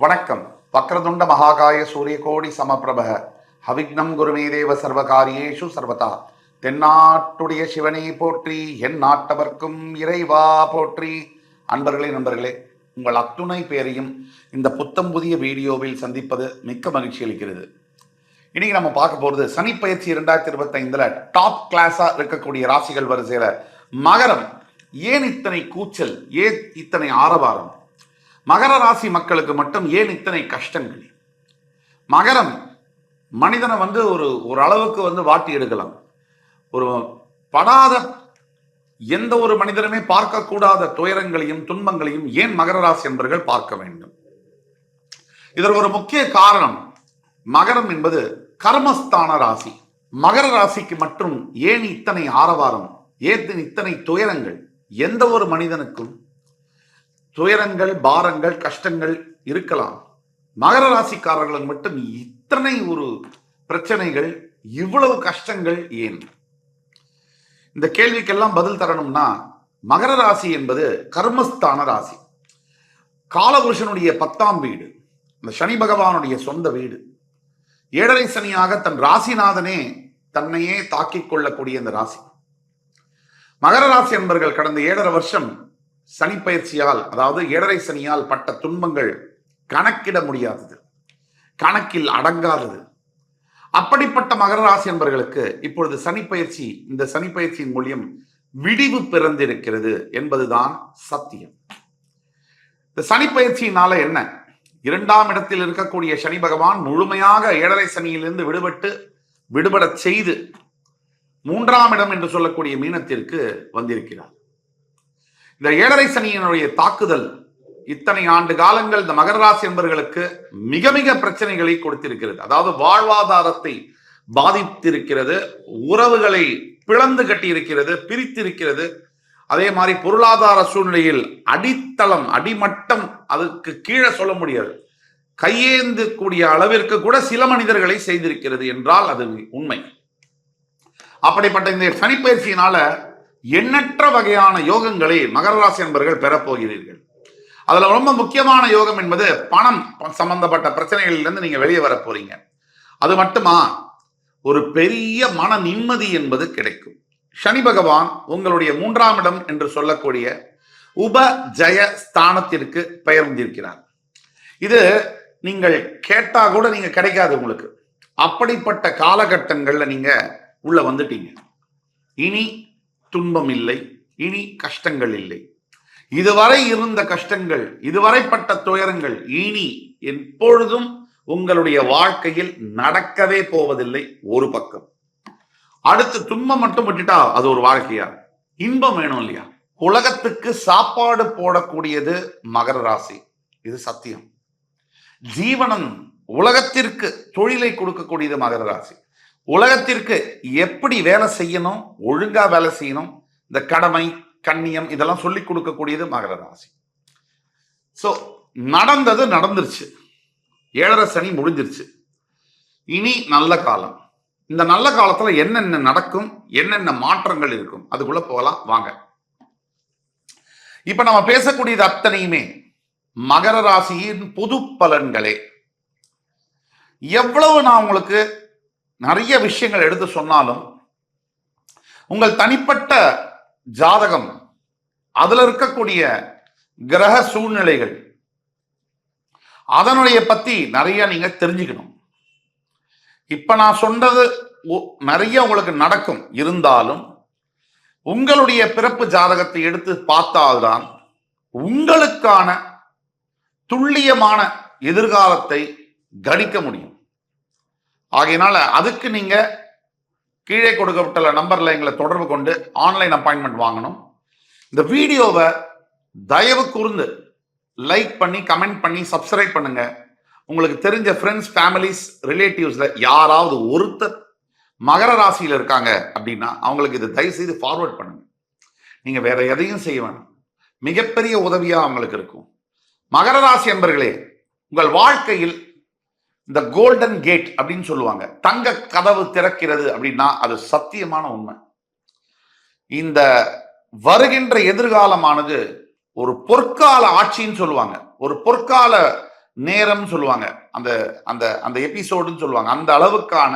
வணக்கம். வக்ரதுண்ட மகாகாய சூரியகோடி சமபிரப ஹவிக்னம் குருமே தேவ சர்வகாரியேஷு சர்வதா. தென்னாட்டுடைய சிவனை போற்றி, என் நாட்டவர்க்கும் இறைவா போற்றி. நண்பர்களே, உங்கள் அத்துணை பேரையும் இந்த புத்தம் புதிய வீடியோவில் சந்திப்பது மிக்க மகிழ்ச்சி அளிக்கிறது. இன்னைக்கு நம்ம பார்க்க போறது சனிப்பெயர்ச்சி 2025 டாப் கிளாஸா இருக்கக்கூடிய ராசிகள் வரிசையில மகரம். ஏன் இத்தனை கூச்சல், ஏன் இத்தனை ஆரவாரம்? மகர ராசி மக்களுக்கு மட்டும் ஏன் இத்தனை கஷ்டங்கள்? மகரம் மனிதனை ஒரு அளவுக்கு வாட்டி எடுக்கலாம். ஒரு படாத எந்த ஒரு மனிதனுமே பார்க்கக்கூடாத துயரங்களையும் துன்பங்களையும் ஏன் மகர ராசி என்பவர்கள் பார்க்க வேண்டும்? இதற்கு ஒரு முக்கிய காரணம், மகரம் என்பது கர்மஸ்தான ராசி. மகர ராசிக்கு மட்டும் ஏன் இத்தனை ஆரவாரம், ஏன் இத்தனை துயரங்கள்? எந்த ஒரு மனிதனுக்கும் துயரங்கள், பாரங்கள், கஷ்டங்கள் இருக்கலாம். மகர ராசிக்காரர்களுக்கு மட்டும் இத்தனை ஒரு பிரச்சனைகள், இவ்வளவு கஷ்டங்கள் ஏன்? இந்த கேள்விக்கெல்லாம் பதில் தரணும்னா, மகர ராசி என்பது கர்மஸ்தான ராசி. காலபுருஷனுடைய 10ஆம் வீடு, இந்த சனி பகவானுடைய சொந்த வீடு. ஏழரை சனியாக தன் ராசிநாதனே தன்னையே தாக்கிக் கொள்ளக்கூடிய இந்த ராசி. மகர ராசி என்பவர்கள் கடந்த 7.5 வருஷம் சனி பயிற்சியால், அதாவது ஏழரை சனியால் பட்ட துன்பங்கள் கணக்கிட முடியாதது, கணக்கில் அடங்காதது. அப்படிப்பட்ட மகர ராசி என்பவர்களுக்கு இப்பொழுது சனி பயிற்சி, இந்த சனி பயிற்சியின் மூலியம் விடிவு பிறந்திருக்கிறது என்பதுதான் சத்தியம். இந்த சனி பயிற்சியினால என்ன? 2ஆம் இடத்தில் இருக்கக்கூடிய சனி பகவான் முழுமையாக ஏழரை சனியிலிருந்து விடுபட செய்து 3ஆம் இடம் என்று சொல்லக்கூடிய மீனத்திற்கு வந்திருக்கிறார். இந்த ஏழரை சனியினுடைய தாக்குதல் இத்தனை ஆண்டு காலங்கள் இந்த மகர ராசி என்பவர்களுக்கு மிக மிக பிரச்சனைகளை கொடுத்திருக்கிறது. அதாவது வாழ்வாதாரத்தை பாதித்திருக்கிறது, உறவுகளை பிளந்து கட்டியிருக்கிறது, பிரித்திருக்கிறது. அதே மாதிரி பொருளாதார சூழ்நிலையில் அடித்தளம், அடிமட்டம், அதுக்கு கீழே சொல்ல முடியாது, கையேந்து கூடிய அளவிற்கு கூட சில மனிதர்களை செய்திருக்கிறது என்றால் அது உண்மை. அப்படிப்பட்ட இந்த சனிப்பயிற்சியினால எண்ணற்ற வகையான யோகங்களை மகர ராசி என்பவர்கள் பெறப்போகிறீர்கள். அதுல ரொம்ப முக்கியமான யோகம் என்பது பணம் சம்பந்தப்பட்ட பிரச்சனைகளிலிருந்து நீங்க வெளியே வர போறீங்க. அது மட்டுமா, ஒரு பெரிய மன நிம்மதி என்பது கிடைக்கும். சனி பகவான் உங்களுடைய 3ஆம் இடம் என்று சொல்லக்கூடிய உபஜய ஸ்தானத்திற்கு பெயர்ந்திருக்கிறார். இது நீங்கள் கேட்டா கூட நீங்க கிடைக்காது உங்களுக்கு. அப்படிப்பட்ட காலகட்டங்கள்ல நீங்க உள்ள வந்துட்டீங்க. இனி துன்பம் இல்லை, இனி கஷ்டங்கள் இல்லை. இதுவரை இருந்த கஷ்டங்கள், இதுவரைப்பட்ட துயரங்கள் இனி எப்பொழுதும் உங்களுடைய வாழ்க்கையில் நடக்கவே போவதில்லை. ஒரு பக்கம். அடுத்து துன்பம் மட்டும் விட்டுட்டா அது ஒரு வாழ்க்கையா? இன்பம் வேணும் இல்லையா? உலகத்துக்கு சாப்பாடு போடக்கூடியது மகர ராசி, இது சத்தியம். ஜீவனம், உலகத்திற்கு தொழிலை கொடுக்கக்கூடியது மகர ராசி. உலகத்திற்கு எப்படி வேலை செய்யணும், ஒழுங்கா வேலை செய்யணும், இந்த கடமை, கண்ணியம், இதெல்லாம் சொல்லிக் கொடுக்கக்கூடியது மகர ராசி. சோ நடந்தது நடந்துருச்சு, ஏழரை சனி முடிஞ்சிருச்சு. இனி நல்ல காலம். இந்த நல்ல காலத்துல என்னென்ன நடக்கும், என்னென்ன மாற்றங்கள் இருக்கும், அதுக்குள்ள போகலாம் வாங்க. இப்ப நம்ம பேசக்கூடியது அத்தனையுமே மகர ராசியின் பொது பலன்களே. எவ்வளவு நான் உங்களுக்கு நிறைய விஷயங்கள் எடுத்து சொன்னாலும் உங்கள் தனிப்பட்ட ஜாதகம், அதுல இருக்கக்கூடிய கிரக சூழ்நிலைகள், அதனுடைய பத்தி நிறைய நீங்க தெரிஞ்சுக்கணும். இப்ப நான் சொன்னது நிறைய உங்களுக்கு நடக்கும். இருந்தாலும் உங்களுடைய பிறப்பு ஜாதகத்தை எடுத்து பார்த்தால்தான் உங்களுக்கான துல்லியமான எதிர்காலத்தை கணிக்க முடியும். ஆகையினால அதுக்கு நீங்க கீழே கொடுக்கப்பட்டுள்ள நம்பர்ல எங்களை தொடர்பு கொண்டு ஆன்லைன் அப்பாயின்மெண்ட் வாங்கணும். இந்த வீடியோவை தயவு கூர்ந்து லைக் பண்ணி, கமெண்ட் பண்ணி, சப்ஸ்கிரைப் பண்ணுங்க. உங்களுக்கு தெரிஞ்ச ஃப்ரெண்ட்ஸ், ஃபேமிலிஸ், ரிலேட்டிவ்ஸ்ல யாராவது ஒருத்தர் மகர ராசியில் இருக்காங்க அப்படின்னா அவங்களுக்கு இதை தயவு செய்து ஃபார்வர்ட் பண்ணுங்க. நீங்க வேற எதையும் செய்ய வேணாம், மிகப்பெரிய உதவியா அவங்களுக்கு இருக்கும். மகர ராசி என்பர்களே, உங்கள் வாழ்க்கையில் இந்த கோல்டன் கேட் அப்படின்னு சொல்லுவாங்க, தங்க கதவு திறக்கிறது அப்படின்னா அது சத்தியமான உண்மை. இந்த வருகின்ற எதிர்காலமானது ஒரு பொற்கால ஆட்சின்னு சொல்லுவாங்க, ஒரு பொற்கால நேரம் சொல்லுவாங்க, அந்த அந்த அந்த எபிசோடுன்னு சொல்லுவாங்க. அந்த அளவுக்கான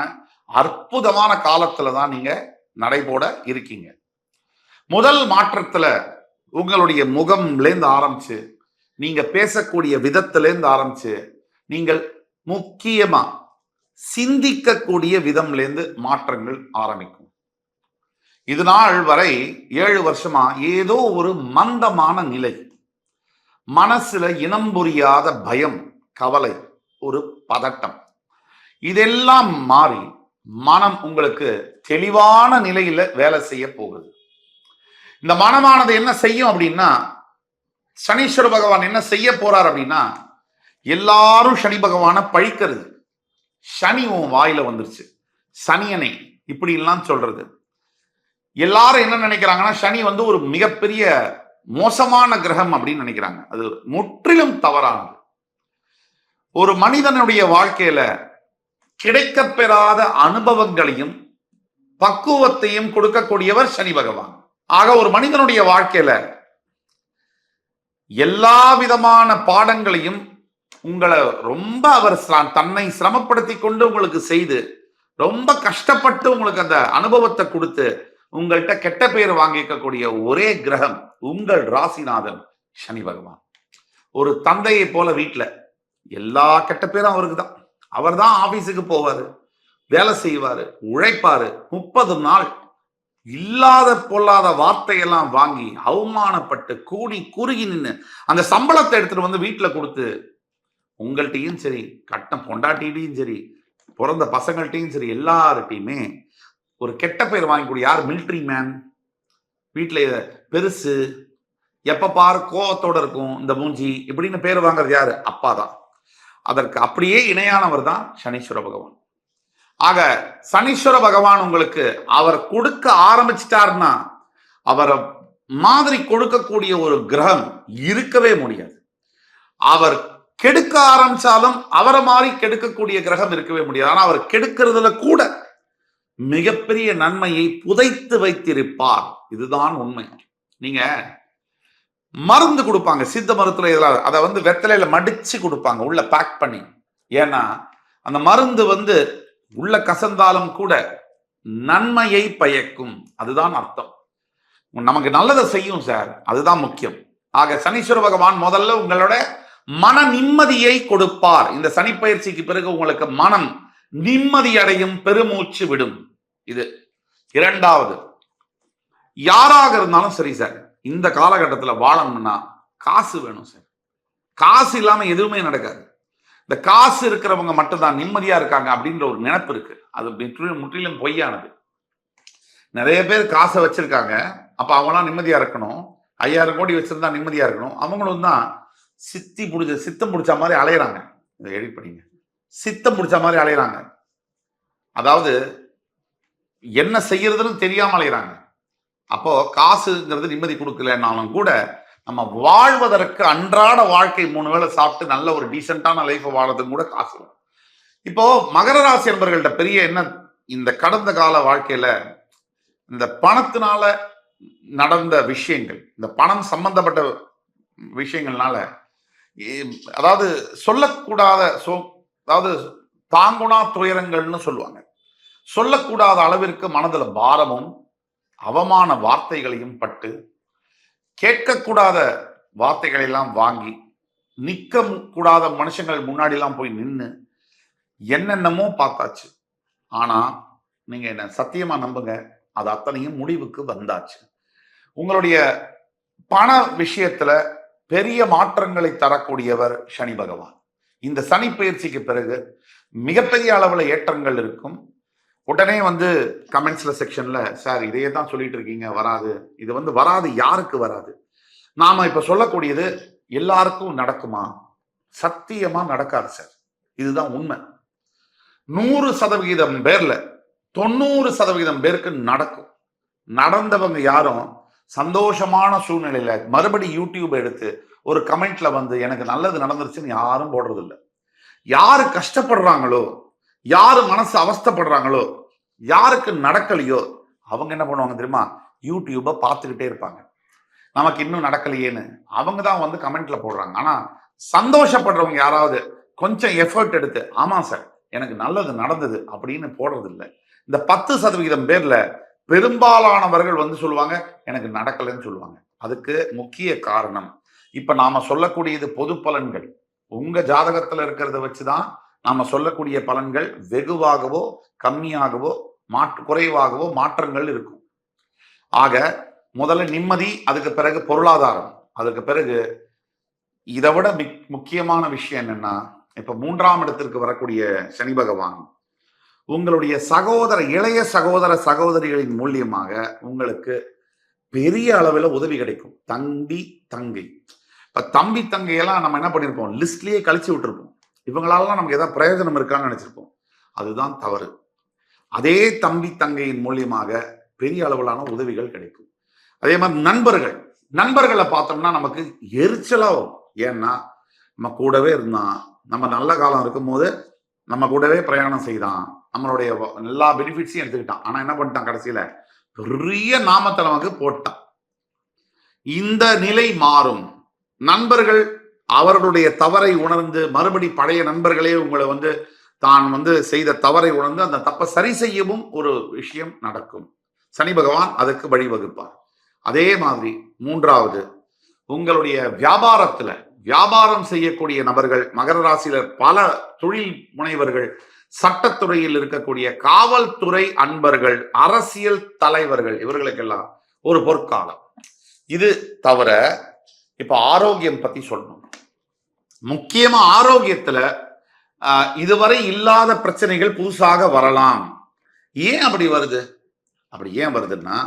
அற்புதமான காலத்துல தான் நீங்க நடைபோட இருக்கீங்க. முதல் மாற்றத்துல உங்களுடைய முகம்லேருந்து ஆரம்பிச்சு, நீங்க பேசக்கூடிய விதத்திலேருந்து ஆரம்பிச்சு, நீங்கள் முக்கியமா சிந்திக்கக்கூடிய விதம்லேருந்து மாற்றங்கள் ஆரம்பிக்கும். இது நாள் வரை 7 வருஷமா ஏதோ ஒரு மந்தமான நிலை, மனசுல இனம் புரியாத பயம், கவலை, ஒரு பதட்டம், இதெல்லாம் மாறி மனம் உங்களுக்கு தெளிவான நிலையில வேலை செய்ய போகுது. இந்த மனமானது என்ன செய்யும் அப்படின்னா, சனீஸ்வர பகவான் என்ன செய்ய போறார் அப்படின்னா, எல்லாரும் சனி பகவான பழிக்கிறது. சனி உன் வாயில வந்துருச்சு, சனியனை இப்படி எல்லாம் சொல்றது. எல்லாரும் என்ன நினைக்கிறாங்கன்னா, சனி வந்து ஒரு மிகப்பெரிய மோசமான கிரகம் அப்படின்னு நினைக்கிறாங்க. அது முற்றிலும் தவறானது. ஒரு மனிதனுடைய வாழ்க்கையில கிடைக்கப்பெறாத அனுபவங்களையும் பக்குவத்தையும் கொடுக்கக்கூடியவர் சனி பகவான். ஆக ஒரு மனிதனுடைய வாழ்க்கையில எல்லா விதமான பாடங்களையும் உங்களை ரொம்ப அவர் தன்னை சிரமப்படுத்தி கொண்டு உங்களுக்கு செய்து, ரொம்ப கஷ்டப்பட்டு உங்களுக்கு அந்த அனுபவத்தை கொடுத்து உங்கள்கிட்ட கெட்ட பெயர் வாங்கிக்கக்கூடிய ஒரே கிரகம் உங்கள் ராசிநாதன் சனி பகவான். ஒரு தந்தையை போல வீட்டுல எல்லா கெட்ட பேரும் அவருக்கு தான். அவர் தான் ஆபீஸுக்கு போவாரு, வேலை செய்வாரு, உழைப்பாரு. 30 நாள் இல்லாத பொல்லாத வார்த்தையெல்லாம் வாங்கி அவமானப்பட்டு கூடி குறுகி நின்று அந்த சம்பளத்தை எடுத்துட்டு வந்து வீட்டுல கொடுத்து, உங்கள்கிட்டையும் சரி, கட்டம் பொண்டாட்டிகிட்டையும் சரி, பிறந்த பசங்கள்கிட்டையும் சரி, எல்லார்கிட்டையுமே ஒரு கெட்ட பெயர் வாங்கக்கூடிய யார்? Military man. வீட்டுல பெருசு, எப்ப பாரு கோவத்தோட இருக்கும் இந்த மூஞ்சி, இப்படின்னு பேர் வாங்குறது யாரு? அப்பா தான். அதற்கு அப்படியே இணையானவர் தான் சனீஸ்வர பகவான். ஆக சனீஸ்வர பகவான் உங்களுக்கு அவர் கொடுக்க ஆரம்பிச்சிட்டாருன்னா, அவரை மாதிரி கொடுக்கக்கூடிய ஒரு கிரகம் இருக்கவே முடியாது. அவர் கெடுக்க ஆரம்பிச்சாலும் அவரை மாதிரி கெடுக்கக்கூடிய கிரகம் இருக்கவே முடியாது. ஆனா அவர் கெடுக்கிறதுல கூட மிகப்பெரிய நன்மையை புதைத்து வைத்திருப்பார். இதுதான் உண்மை. நீங்க மருந்து கொடுப்பாங்க, சித்த மருத்துவ இதெல்லாம், அதை வந்து வெத்தலையில மடிச்சு கொடுப்பாங்க, உள்ள பேக் பண்ணி. ஏன்னா அந்த மருந்து வந்து உள்ள கசந்தாலும் கூட நன்மையை பயக்கும், அதுதான் அர்த்தம். நமக்கு நல்லதை செய்யும் சார், அதுதான் முக்கியம். ஆக சனீஸ்வர பகவான் முதல்ல உங்களோட மன நிம்மதியை கொடுப்பார். இந்த சனி பயிற்சிக்கு பிறகு உங்களுக்கு மனம் நிம்மதி அடையும், பெருமூச்சு விடும். இது இரண்டாவது. யாராக இருந்தாலும் சரி சார், இந்த காலகட்டத்தில் வாழணும்னா காசு வேணும் சார். காசு இல்லாம எதுவுமே நடக்காது. இந்த காசு இருக்கிறவங்க மட்டும்தான் நிம்மதியா இருக்காங்க அப்படின்ற ஒரு நினைப்பு இருக்கு. அது முற்றிலும் பொய்யானது. நிறைய பேர் காசை வச்சிருக்காங்க, அப்ப அவங்களாம் நிம்மதியா இருக்கணும். 5000 கோடி வச்சிருந்தா நிம்மதியா இருக்கணும். அவங்களும் தான் சித்தம் பிடிச்ச மாதிரி அலையிறாங்க. இதை எடிட் பண்ணிங்க. சித்தம் பிடிச்ச மாதிரி அலையிறாங்க. அதாவது என்ன செய்யறதுன்னு தெரியாம அலையிறாங்க. அப்போ காசுங்கிறது நிம்மதி கொடுக்கலன்னாலும் கூட நம்ம வாழ்வதற்கு அன்றாட வாழ்க்கை 3 வேளை சாப்பிட்டு நல்ல ஒரு டீசென்டான லைஃப் வாழறதுக்கு கூட காசு. இப்போ மகர ராசி என்பவர்கள்ட்ட பெரிய என்ன, இந்த கடந்த கால வாழ்க்கையில இந்த பணத்தினால நடந்த விஷயங்கள், இந்த பணம் சம்பந்தப்பட்ட விஷயங்கள்னால, அதாவது சொல்லக்கூடாத அதாவது தாங்குணா துயரங்கள்னு சொல்லுவாங்க. சொல்லக்கூடாத அளவிற்கு மனதில் பாரமும் அவமான வார்த்தைகளையும் பட்டு, கேட்கக்கூடாத வார்த்தைகளை எல்லாம் வாங்கி, நிக்க கூடாத மனுஷங்கள் முன்னாடி எல்லாம் போய் நின்று என்னென்னமோ பார்த்தாச்சு. ஆனா நீங்க என்ன சத்தியமா நம்புங்க, அது அத்தனையும் முடிவுக்கு வந்தாச்சு. உங்களுடைய பண விஷயத்துல பெரிய மாற்றங்களை தரக்கூடியவர் சனி பகவான். இந்த சனி பயிற்சிக்கு பிறகு மிகப்பெரிய அளவுல ஏற்றங்கள் இருக்கும். உடனே வந்து கமெண்ட்ஸ்ல செக்ஷன்ல, சார் இதையே தான் சொல்லிட்டு இருக்கீங்க, வராது. இது வந்து வராது. யாருக்கு வராது? நாம இப்ப சொல்லக்கூடியது எல்லாருக்கும் நடக்குமா? சத்தியமா நடக்காது சார். இதுதான் உண்மை. 100% பேர்ல 90% பேருக்கு நடக்கும். நடந்தவங்க யாரும் சந்தோஷமான சூழ்நிலையில மறுபடி யூடியூப் எடுத்து ஒரு கமெண்ட்ல வந்து எனக்கு நல்லது நடந்துருச்சுன்னு யாரும் போடுறது இல்லை. யாரு கஷ்டப்படுறாங்களோ, யாரு மனசு அவஸ்தப்படுறாங்களோ, யாருக்கு நடக்கலையோ அவங்க என்ன பண்ணுவாங்க தெரியுமா? யூடியூபை பார்த்துக்கிட்டே இருப்பாங்க. நமக்கு இன்னும் நடக்கலையேன்னு அவங்க தான் வந்து கமெண்ட்ல போடுறாங்க. ஆனா சந்தோஷப்படுறவங்க யாராவது கொஞ்சம் எஃபர்ட் எடுத்து ஆமா சார் எனக்கு நல்லது நடந்தது அப்படின்னு போடுறது இல்லை. இந்த 10% பேர்ல பெரும்பாலானவர்கள் வந்து சொல்லுவாங்க எனக்கு நடக்கலைன்னு சொல்லுவாங்க. அதுக்கு முக்கிய காரணம் இப்ப நாம சொல்லக்கூடியது பொது பலன்கள். உங்க ஜாதகத்துல இருக்கிறத வச்சுதான் நாம சொல்லக்கூடிய பலன்கள் வெகுவாகவோ கம்மியாகவோ குறைவாகவோ மாற்றங்கள் இருக்கும். ஆக முதல்ல நிம்மதி, அதுக்கு பிறகு பொருளாதாரம், அதுக்கு பிறகு இதை விட முக்கியமான விஷயம் என்னன்னா, இப்ப 3ஆம் இடத்திற்கு வரக்கூடிய சனி பகவான் உங்களுடைய இளைய சகோதரிகளின் மூலியமாக உங்களுக்கு பெரிய அளவில் உதவி கிடைக்கும். தம்பி தங்கை, இப்ப தம்பி தங்கையெல்லாம் நம்ம என்ன பண்ணிருப்போம், லிஸ்ட்லயே கழிச்சு விட்டுருப்போம். இவங்களாலாம் நமக்கு ஏதாவது பிரயோஜனம் இருக்கான்னு நினைச்சிருப்போம். அதுதான் தவறு. அதே தம்பி தங்கையின் மூலியமாக பெரிய அளவிலான உதவிகள் கிடைக்கும். அதே மாதிரி நண்பர்களை பார்த்தோம்னா நமக்கு எரிச்சலா வரும். ஏன்னா நம்ம கூடவே இருந்தான், நம்ம நல்ல காலம் இருக்கும் போது நம்ம கூடவே பிரயாணம் செய்தான், நம்மளுடைய எல்லா பெனிஃபிட்ஸையும் எடுத்துக்கிட்டான். ஆனா என்ன பண்ணிட்டான், கடைசியில பெரிய நாமத்தை நமக்கு போட்டான். இந்த நிலை மாறும். நண்பர்கள் அவர்களுடைய தவறை உணர்ந்து மறுபடி பழைய நண்பர்களே உங்களை வந்து தான் வந்து செய்த தவறை உணர்ந்து அந்த தப்பை சரி செய்யவும் ஒரு விஷயம் நடக்கும். சனி பகவான் அதுக்கு வழிவகுப்பார். அதே மாதிரி 3வது உங்களுடைய வியாபாரம் செய்யக்கூடிய நபர்கள், மகர ராசியில பல தொழில் முனைவர்கள், சட்டத்துறையில் இருக்கக்கூடிய காவல்துறை அன்பர்கள், அரசியல் தலைவர்கள், இவர்களுக்கெல்லாம் ஒரு பொற்காலம். இது தவிர இப்ப ஆரோக்கியம் பத்தி சொல்லணும். முக்கியமா ஆரோக்கியத்துல இதுவரை இல்லாத பிரச்சனைகள் புதுசாக வரலாம். ஏன் அப்படி வருது? அப்படி ஏன் வருதுன்னா,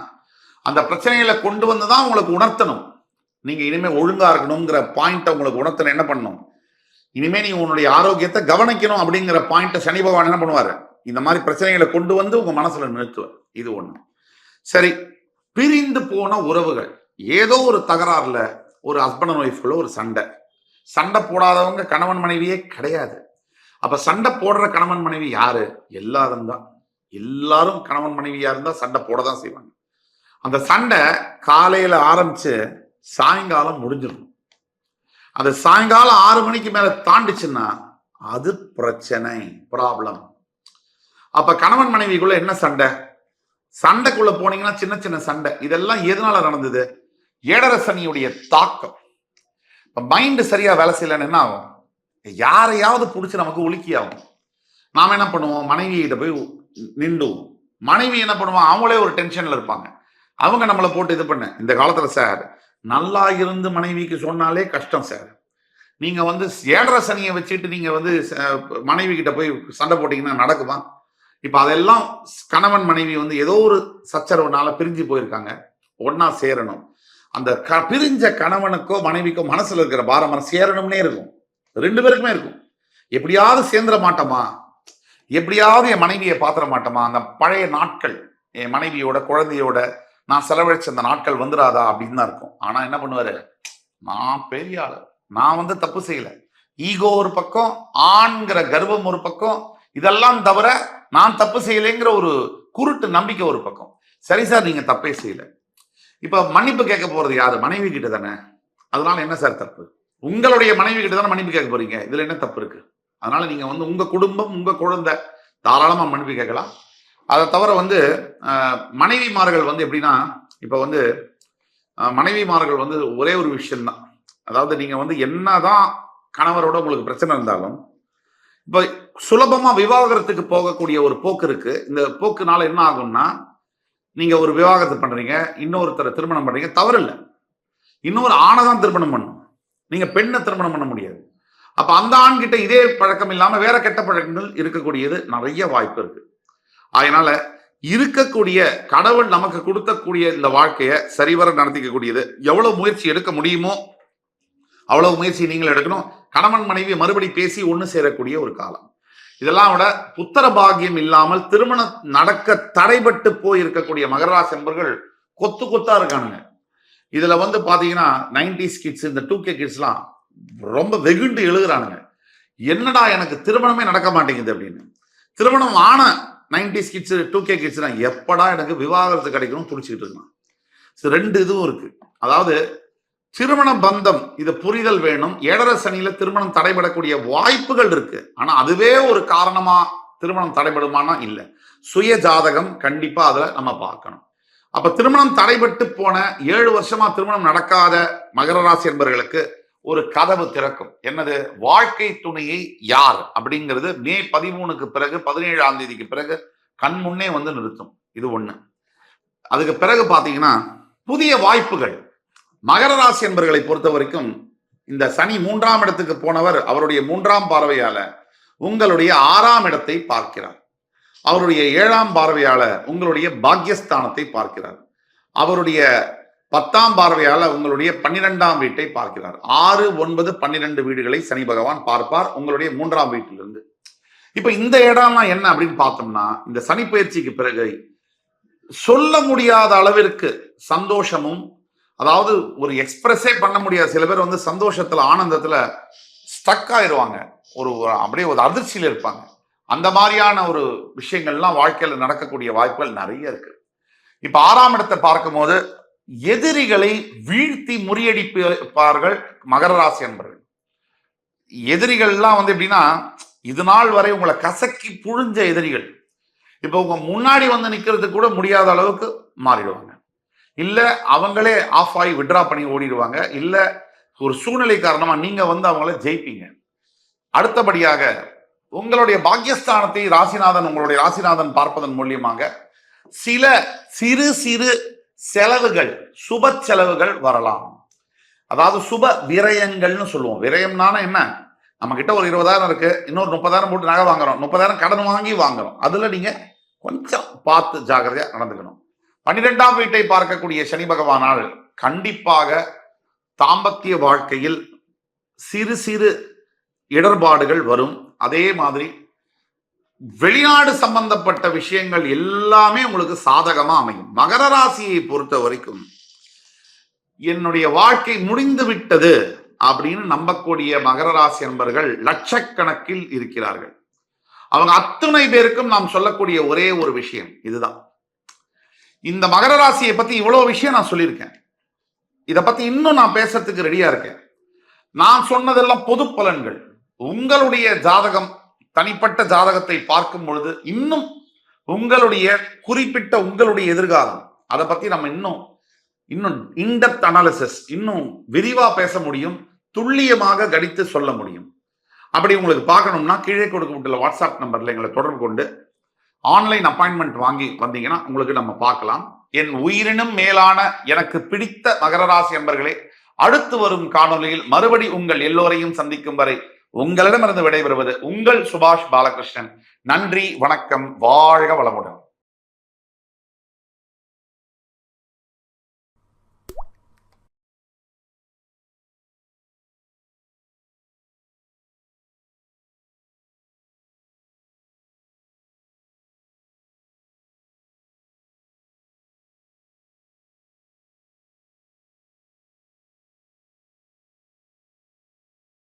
அந்த பிரச்சனைகளை கொண்டு வந்துதான் உங்களுக்கு உணர்த்தணும். நீங்க இனிமே ஒழுங்கா இருக்கணுங்கிற பாயிண்ட உங்களுக்கு உணர்த்தணும். என்ன பண்ணணும், இனிமே நீ உன்னுடைய ஆரோக்கியத்தை கவனிக்கணும் அப்படிங்கிற பாயிண்ட சனி பகவான் என்ன பண்ணுவாரு, இந்த மாதிரி பிரச்சனைகளை கொண்டு வந்து உங்க மனசுல நிறுத்துவார். இது ஒண்ணு. சரி, பிரிந்து போன உறவுகள், ஏதோ ஒரு தகராறுல ஒரு ஹஸ்பண்ட் அண்ட் ஒய்ஃப்குள்ள ஒரு சண்டை போடாதவங்க கணவன் மனைவியே கிடையாது. அப்ப சண்டை போடுற கணவன் மனைவி யாரு? எல்லாரும் கணவன் மனைவியா இருந்தா சண்டை போடதான் செய்வாங்க. அந்த சண்டை காலையில ஆரம்பிச்சு சாயங்காலம் முடிஞ்சிடும். அது சாயங்காலம் 6 மணிக்கு மேல தாண்டிச்சுன்னா அது ப்ராப்ளம். அப்ப கணவன் மனைவிக்குள்ள என்ன சண்டைக்குள்ள போனீங்கன்னா சின்ன சின்ன சண்டை. இதெல்லாம் எதனால நடந்தது? 7.5 சனியுடைய தாக்கம். மைண்ட் சரியா வேலை செய்யலன்னு என்ன ஆகும், யாரையாவது பிடிச்சி நமக்கு உலுக்கி ஆகும். நாம என்ன பண்ணுவோம், மனைவி கிட்ட போய் நின்றுவோம். மனைவி என்ன பண்ணுவோம், அவங்களே ஒரு டென்ஷன்ல இருப்பாங்க. அவங்க நம்மளை போட்டு இது பண்ண. இந்த காலத்துல சார் நல்லா இருந்து மனைவிக்கு சொன்னாலே கஷ்டம் சார். நீங்க வந்து 7.5 சனியை வச்சுட்டு நீங்க வந்து மனைவி கிட்ட போய் சண்டை போட்டீங்கன்னா நடக்குமா? இப்ப அதெல்லாம் கணவன் மனைவி வந்து ஏதோ ஒரு சச்சரவுனால பிரிஞ்சு போயிருக்காங்க, ஒன்னா சேரணும். அந்த பிரிஞ்ச கணவனுக்கோ மனைவிக்கோ மனசுல இருக்கிற பாரம் சேரணும்னே இருக்கும். 2 பேருக்குமே இருக்கும். எப்படியாவது சேர்ந்துட மாட்டோமா, எப்படியாவது என் மனைவியை பாத்திர மாட்டோமா, அந்த பழைய நாட்கள் என் மனைவியோட குழந்தையோட நான் செலவழிச்ச அந்த நாட்கள் வந்துடாதா அப்படின்னு தான் இருக்கும். ஆனா என்ன பண்ணுவாரு, நான் பெரிய ஆளு, நான் வந்து தப்பு செய்யல, ஈகோ ஒரு பக்கம், ஆண்கிற கர்வம் ஒரு பக்கம், இதெல்லாம் தவிர நான் தப்பு செய்யலைங்கிற ஒரு குருட்டு நம்பிக்கை ஒரு பக்கம். சரி சார், நீங்க தப்பே செய்யல. இப்ப மன்னிப்பு கேட்க போறது யாரு? மனைவி கிட்ட தானே. அதனால என்ன சார் தப்பு? உங்களுடைய மனைவி கிட்ட தானே மன்னிப்பு கேட்க போறீங்க. இதுல என்ன தப்பு இருக்கு? அதனால நீங்க வந்து உங்க குடும்பம், உங்க குழந்தை தாராளமா மன்னிப்பு கேட்கலாம். அதை தவிர வந்து மனைவிமார்கள் வந்து எப்படின்னா, இப்ப வந்து மனைவிமார்கள் வந்து ஒரே ஒரு விஷயம்தான். அதாவது நீங்க வந்து என்னதான் கணவரோட உங்களுக்கு பிரச்சனை இருந்தாலும் இப்ப சுலபமா விவாகரத்துக்கு போகக்கூடிய ஒரு போக்கு இருக்கு. இந்த போக்குனால என்ன ஆகும்னா, நீங்க ஒரு விவாகரத்து பண்றீங்க, இன்னொருத்தரை திருமணம் பண்றீங்க, தவறு இல்லை. இன்னொரு ஆணை தான் திருமணம் பண்ணும், நீங்க பெண்ணை திருமணம் பண்ண முடியாது. அப்ப அந்த ஆண் கிட்ட இதே பழக்கம் இல்லாம வேற கெட்ட பழக்கங்கள் இருக்கக்கூடியது நிறைய வாய்ப்பு இருக்கு. அதனால இருக்கக்கூடிய கடவுள் நமக்கு கொடுக்கக்கூடிய இந்த வாழ்க்கையை சரிவர நடத்திக்கக்கூடியது, எவ்வளவு முயற்சி எடுக்க முடியுமோ அவ்வளவு முயற்சி நீங்கள் எடுக்கணும். கணவன் மனைவி மறுபடி பேசி ஒண்ணு சேரக்கூடிய ஒரு காலம். இதெல்லாம் விட புத்திர பாகியம் இல்லாமல் திருமணம் நடக்க தடைபட்டு போய் இருக்கக்கூடிய மகராசி என்பர்கள் கொத்து கொத்தா இருக்கானுங்க. இதுல வந்து பாத்தீங்கன்னா 90s கிட்ஸ், இந்த 2K கிட்ஸ் எல்லாம் ரொம்ப வெகுண்டு எழுதுறானுங்க. என்னடா எனக்கு திருமணமே நடக்க மாட்டேங்குது அப்படின்னு. திருமணம் ஆன 90s கிட்ஸ் 2K கிட்ஸ் எப்படா எனக்கு விவாகரத்து கிடைக்கணும் துடிச்சுக்கிட்டு இருக்கான். 2 இதுவும் இருக்கு. அதாவது திருமண பந்தம், இது புரிதல் வேணும். 7.5 சனியில திருமணம் தடைபடக்கூடிய வாய்ப்புகள் இருக்கு. ஆனா அதுவே ஒரு காரணமா திருமணம் தடைபடுமானா இல்ல. சுய ஜாதகம் கண்டிப்பா அதுல நம்ம பார்க்கணும். அப்ப திருமணம் தடைபட்டு போன 7 வருஷமா திருமணம் நடக்காத மகர ராசி என்பவர்களுக்கு ஒரு கதவு திறக்கும். என்னது? வாழ்க்கை துணையை யார் அப்படிங்கிறது மே 13க்கு பிறகு 17ஆம் தேதிக்கு பிறகு கண் முன்னே வந்து நிறுத்தும். இது ஒண்ணு. அதுக்கு பிறகு பாத்தீங்கன்னா புதிய வாய்ப்புகள். மகர ராசி என்பவர்களை பொறுத்த வரைக்கும் இந்த சனி 3ஆம் இடத்துக்கு போனவர் அவருடைய 3ஆம் பார்வையால உங்களுடைய 6ஆம் இடத்தை பார்க்கிறார். அவருடைய 7ஆம் பார்வையால உங்களுடைய பாக்யஸ்தானத்தை பார்க்கிறார். அவருடைய 10ஆம் பார்வையால உங்களுடைய 12ஆம் வீட்டை பார்க்கிறார். 6, 9, 12 வீடுகளை சனி பகவான் பார்ப்பார் உங்களுடைய 3ஆம் வீட்டிலிருந்து. இப்ப இந்த இடம்லாம் என்ன அப்படின்னு பார்த்தோம்னா, இந்த சனி பயிற்சிக்கு பிறகு சொல்ல முடியாத அளவிற்கு சந்தோஷமும், அதாவது ஒரு எக்ஸ்பிரஸே பண்ண முடியாது. சில பேர் வந்து சந்தோஷத்துல ஆனந்தத்துல ஸ்டக் ஆயிடுவாங்க. அப்படியே ஒரு அதிர்ச்சியில இருப்பாங்க. அந்த மாதிரியான ஒரு விஷயங்கள்லாம் வாழ்க்கையில நடக்கக்கூடிய வாய்ப்புகள் நிறைய இருக்கு. இப்ப 6ஆம் இடத்தை பார்க்கும் போது எதிரிகளை வீழ்த்தி முறியடிப்பார்கள் மகர ராசி என்பவர்கள். எதிரிகள்லாம் வந்து எப்படின்னா, இது நாள் வரை உங்களை கசக்கி புழிஞ்ச எதிரிகள் இப்ப உங்க முன்னாடி வந்து நிக்கிறதுக்கு கூட முடியாத அளவுக்கு மாறிடுவாங்க. இல்ல அவங்களே ஆஃப் ஆகி விட்ரா பண்ணி ஓடிடுவாங்க. இல்ல ஒரு சூழ்நிலை காரணமா நீங்க வந்து அவங்கள ஜெயிப்பீங்க. அடுத்தபடியாக உங்களுடைய பாக்யஸ்தானத்தை உங்களுடைய ராசிநாதன் பார்ப்பதன் மூலியமாக சில சிறு சிறு செலவுகள், சுப செலவுகள் வரலாம். அதாவது சுப விரயங்கள்னு சொல்லுவோம். விரயம்னால என்ன? நம்ம கிட்ட ஒரு 20,000 இருக்கு, இன்னொரு 30,000 போட்டு நகை வாங்குறோம், 30,000 கடன் வாங்கி வாங்குறோம். அதுல நீங்க கொஞ்சம் பார்த்து ஜாக்கிரதையா நடந்துக்கணும். 12ஆம் வீட்டை பார்க்கக்கூடிய சனி பகவானால் கண்டிப்பாக தாம்பத்திய வாழ்க்கையில் சிறு சிறு இடர்பாடுகள் வரும். அதே மாதிரி வெளிநாடு சம்பந்தப்பட்ட விஷயங்கள் எல்லாமே உங்களுக்கு சாதகமா அமையும். மகர ராசியை பொறுத்த வரைக்கும் என்னுடைய வாழ்க்கை முடிந்து விட்டது அப்படின்னு நம்பக்கூடிய மகர ராசி என்பவர்கள் லட்சக்கணக்கில் இருக்கிறார்கள். அவங்க அத்தனை பேருக்கும் நாம் சொல்லக்கூடிய ஒரே ஒரு விஷயம் இதுதான். இந்த மகர ராசியை பத்தி இவ்வளவு விஷயம் நான் சொல்லியிருக்கேன். இதை பத்தி இன்னும் நான் பேசுறதுக்கு ரெடியா இருக்கேன். நான் சொன்னதெல்லாம் பொது பலன்கள். உங்களுடைய ஜாதகம், தனிப்பட்ட ஜாதகத்தை பார்க்கும் பொழுது இன்னும் உங்களுடைய குறிப்பிட்ட உங்களுடைய எதிர்காலம், அதை பத்தி நம்ம இன்னும் இன்டெப்த் அனாலிசிஸ், இன்னும் விரிவா பேச முடியும், துல்லியமாக கணித்து சொல்ல முடியும். அப்படி உங்களுக்கு பார்க்கணும்னா கீழே கொடுக்கப்பட்டுள்ள வாட்ஸ்அப் நம்பர்ல எங்களை தொடர்பு கொண்டு ஆன்லைன் அப்பாயின்மெண்ட் வாங்கி வந்தீங்கன்னா உங்களுக்கு நம்ம பார்க்கலாம். என் உயிரினும் மேலான எனக்கு பிடித்த மகர ராசி என்பர்களே, அடுத்து வரும் காணொலியில் மறுபடி உங்கள் எல்லோரையும் சந்திக்கும் வரை உங்களிடமிருந்து விடைபெறுவது உங்கள் சுபாஷ் பாலகிருஷ்ணன். நன்றி, வணக்கம், வாழ்க வளமுடன்.